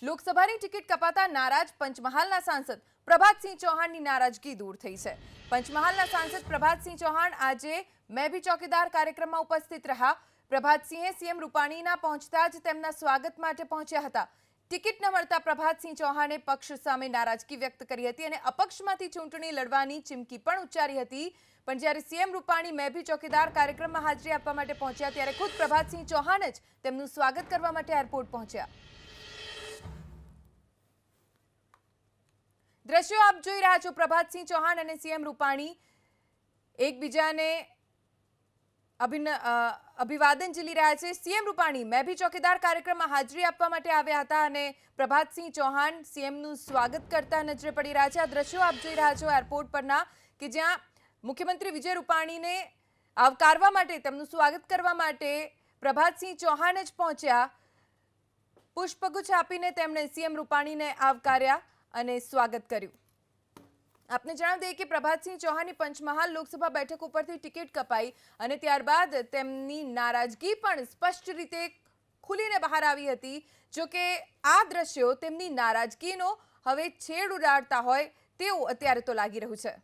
લોકસભાની ટિકિટ કપાતા નારાજ પંચમહાલના સાંસદ પ્રભાતસિંહ ચૌહાણની નારાજગી દૂર થઈ છે। પંચમહાલના સાંસદ પ્રભાતસિંહ ચૌહાણ આજે મેં ભી ચોકીદાર કાર્યક્રમમાં ઉપસ્થિત રહ્યા। પ્રભાતસિંહે સીએમ રૂપાણીના પહોંચતા જ તેમના સ્વાગત માટે પહોંચ્યા હતા। ટિકિટ ન મળતા પ્રભાતસિંહ ચૌહાણે પક્ષ સામે નારાજગી વ્યક્ત કરી હતી અને અપક્ષમાંથી ચૂંટણી લડવાની ચીમકી પણ ઉચ્ચારી હતી। પણ જ્યારે સીએમ રૂપાણી મેં ભી ચોકીદાર કાર્યક્રમમાં હાજરી આપવા માટે પહોંચ્યા ત્યારે ખુદ પ્રભાતસિંહ ચૌહાણ જ તેમનું સ્વાગત કરવા માટે એરપોર્ટ પહોંચ્યા। દ્રશ્યો આપ જોઈ રહ્યા છો। પ્રભાતસિંહ ચૌહાણ અને સીએમ રૂપાણી એકબીજાને અભિવાદન ઝીલી રહ્યા છે। સીએમ રૂપાણી મેં ભી ચોકીદાર કાર્યક્રમમાં હાજરી આપવા માટે આવ્યા હતા અને પ્રભાતસિંહ ચૌહાણ સીએમનું સ્વાગત કરતા નજરે પડી રહ્યા છે। આ દ્રશ્યો આપ જોઈ રહ્યા છો એરપોર્ટ પરના કે જ્યાં મુખ્યમંત્રી વિજય રૂપાણીને આવકારવા માટે તેમનું સ્વાગત કરવા માટે પ્રભાતસિંહ ચૌહાણ જ પહોંચ્યા। પુષ્પગુચ્છ આપીને તેમણે સીએમ રૂપાણીને આવકાર્યા અને સ્વાગત કર્યું। આપને જણાવી દઈએ કે પ્રભાતસિંહ ચૌહાણની પંચમહાલ લોકસભા બેઠક ઉપરથી ટિકિટ કપાઈ અને ત્યારબાદ તેમની નારાજગી પણ સ્પષ્ટ રીતે ખુલીને બહાર આવી હતી। જો કે આ દ્રશ્યો તેમની નારાજગીનો હવે છેડ ઉડાડતા હોય તેવું અત્યારે તો લાગી રહ્યું છે।